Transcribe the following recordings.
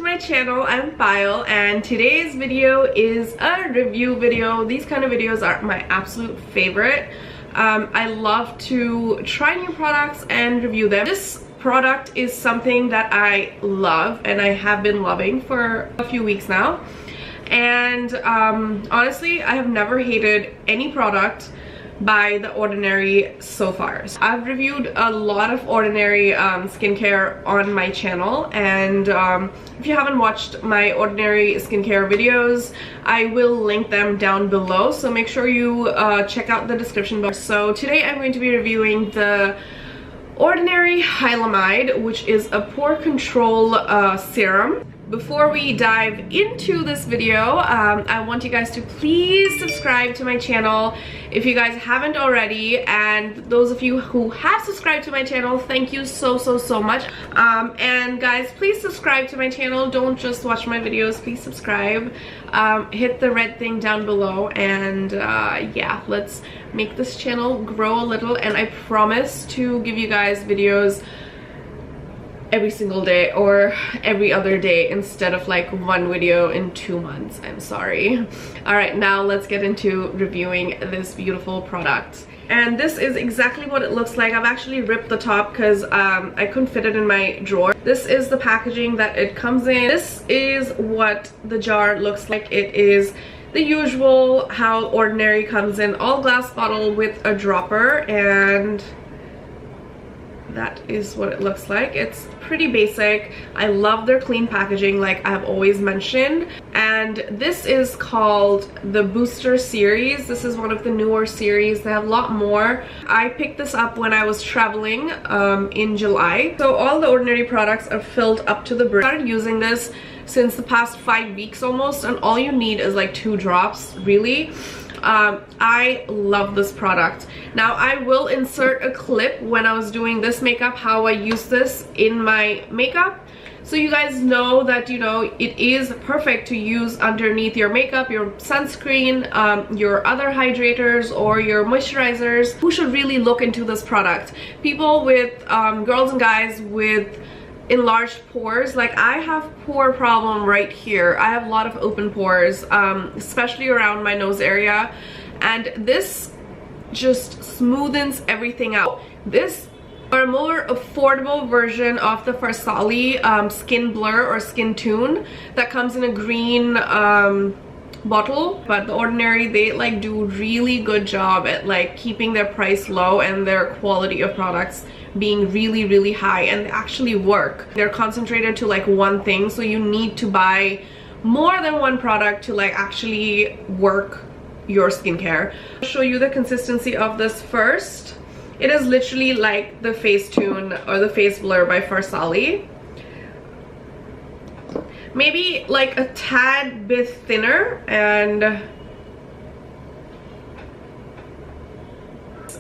my channel. I'm Payal and today's video is a review video. These kind of videos are my absolute favorite. I love to try new products and review them. This product is something that I love and I have been loving for a few weeks now. And honestly, I have never hated any product by The Ordinary so far. So I've reviewed a lot of Ordinary skincare on my channel, and if you haven't watched my Ordinary skincare videos, I will link them down below, so make sure you check out the description box. So today I'm going to be reviewing the Ordinary Hylamide, which is a pore control serum. Before we dive into this video, I want you guys to please subscribe to my channel if you guys haven't already, and those of you who have subscribed to my channel, thank you so much. And guys, please subscribe to my channel. Don't just watch my videos, please subscribe. Hit the red thing down below, and yeah, let's make this channel grow a little, and I promise to give you guys videos every single day or every other day instead of like one video in 2 months. I'm sorry. All right, now let's get into reviewing this beautiful product. And this is exactly what it looks like. I've actually ripped the top because I couldn't fit it in my drawer. This is the packaging that it comes in. This is what the jar looks like. It is the usual how Ordinary comes in, all glass bottle with a dropper, and that is what it looks like. It's pretty basic. I love their clean packaging, like I have always mentioned. And this is called the Booster series. This is one of the newer series. They have a lot more. I picked this up when I was traveling in July. So all the Ordinary products are filled up to the brim. I started using this since the past 5 weeks almost, and all you need is like 2 drops, really. I love this product. Now I will insert a clip when I was doing this makeup, how I use this in my makeup, so you guys know that, you know, it is perfect to use underneath your makeup, your sunscreen, your other hydrators or your moisturizers. Who should really look into this product? People with girls and guys with enlarged pores. Like I have pore problem right here. I have a lot of open pores, especially around my nose area, and this just smoothens everything out. This are a more affordable version of the Farsali Skin Blur or Skin Tune that comes in a green bottle, but the Ordinary, they like do really good job at like keeping their price low and their quality of products being really high, and they actually work. They're concentrated to like one thing, so you need to buy more than one product to like actually work your skincare. I'll show you the consistency of this first. It is literally like the Face Tune or the Face Blur by Farsali, maybe like a tad bit thinner, and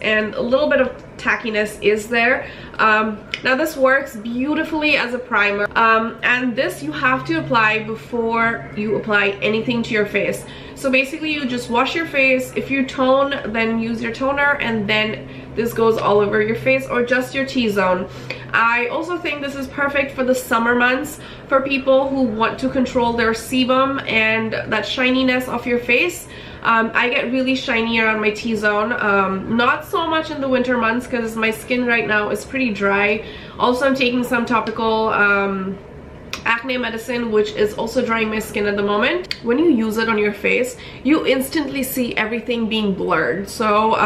a little bit of tackiness is there. Now this works beautifully as a primer, and this you have to apply before you apply anything to your face. So basically you just wash your face. If you tone, then use your toner, and then this goes all over your face or just your T-zone. I also think this is perfect for the summer months for people who want to control their sebum and that shininess of your face. I get really shiny around my T-zone, not so much in the winter months because my skin right now is pretty dry. Also, I'm taking some topical acne medicine, which is also drying my skin at the moment. When you use it on your face, you instantly see everything being blurred. So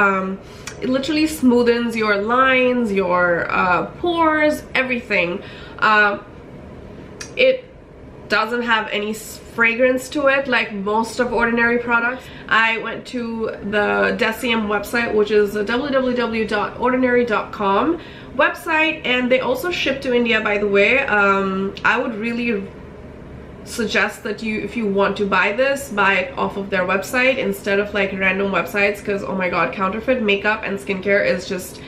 it literally smoothens your lines, your pores, everything. It doesn't have any fragrance to it like most of Ordinary products. I went to the DECIEM website, which is www.ordinary.com website, and they also ship to India, by the way. I would really suggest that if you want to buy this, buy it off of their website instead of like random websites, because oh my god, counterfeit makeup and skincare is just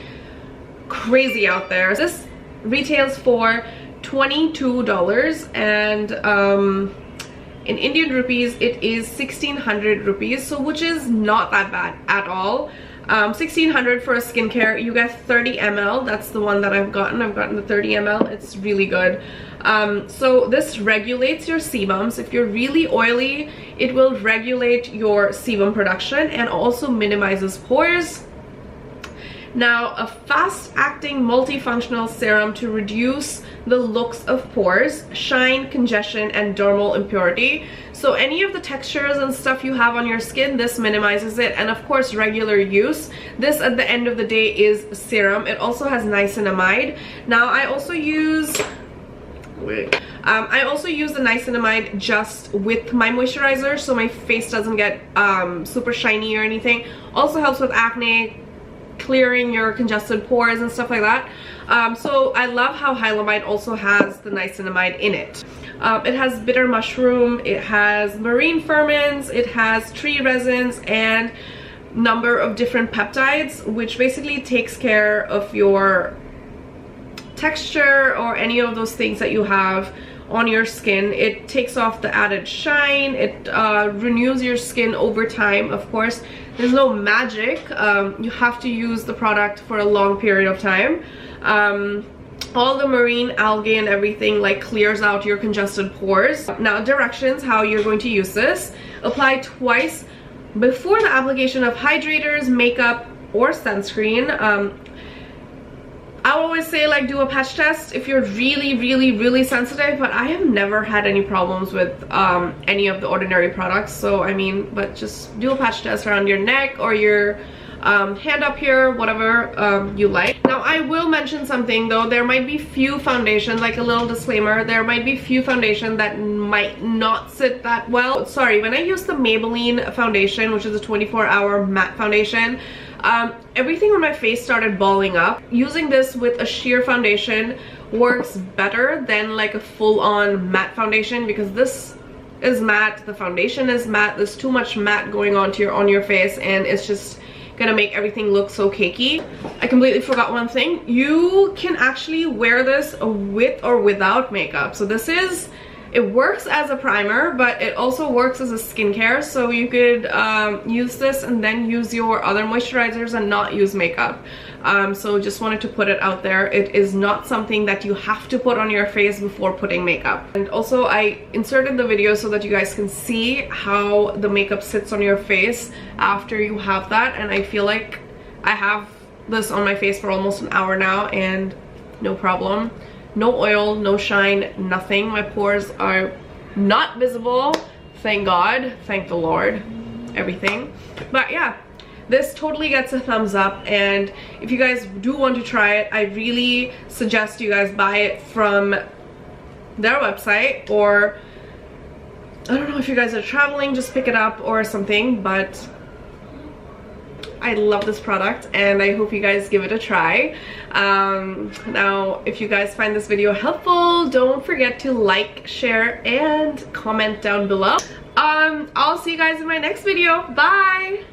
crazy out there. This retails for $22, and in Indian rupees it is 1600 rupees, so which is not that bad at all. $1,600 for a skincare. You get 30 ml. That's the one that I've gotten. I've gotten the 30 ml. It's really good. So this regulates your sebums. If you're really oily, it will regulate your sebum production and also minimizes pores. Now, a fast-acting multifunctional serum to reduce the looks of pores, shine, congestion, and dermal impurity. So any of the textures and stuff you have on your skin, this minimizes it. And of course, regular use. This, at the end of the day, is serum. It also has niacinamide. Now, I also use the niacinamide just with my moisturizer, so my face doesn't get super shiny or anything. Also helps with acne, clearing your congested pores and stuff like that. So I love how Hylamide also has the niacinamide in it. It has bitter mushroom, it has marine ferments, it has tree resins, and number of different peptides, which basically takes care of your texture or any of those things that you have on your skin. It takes off the added shine. It renews your skin over time. Of course, there's no magic. You have to use the product for a long period of time. All the marine algae and everything like clears out your congested pores. Now, directions how you're going to use this. Apply twice before the application of hydrators, makeup, or sunscreen. I always say like do a patch test if you're really sensitive, but I have never had any problems with any of the ordinary products. So I mean, but just do a patch test around your neck or your hand up here, whatever you like. Now I will mention something though. There might be few foundations, like a little disclaimer, there might be few foundation that might not sit that well. Sorry, when I used the Maybelline foundation, which is a 24-hour matte foundation, everything on my face started balling up. Using this with a sheer foundation works better than like a full-on matte foundation, because this is matte, the foundation is matte, there's too much matte going on your face, and it's just gonna make everything look so cakey. I completely forgot one thing. You can actually wear this with or without makeup. So this is, it works as a primer, but it also works as a skincare. So you could use this and then use your other moisturizers and not use makeup. So just wanted to put it out there. It is not something that you have to put on your face before putting makeup. And also I inserted the video so that you guys can see how the makeup sits on your face after you have that. And I feel like I have this on my face for almost an hour now and no problem. No oil, no shine, nothing. My pores are not visible. Thank God, thank the Lord, everything. But yeah, this totally gets a thumbs up, and if you guys do want to try it, I really suggest you guys buy it from their website, or I don't know if you guys are traveling, just pick it up or something. But I love this product and I hope you guys give it a try. Now, if you guys find this video helpful, don't forget to like, share, and comment down below. I'll see you guys in my next video. Bye!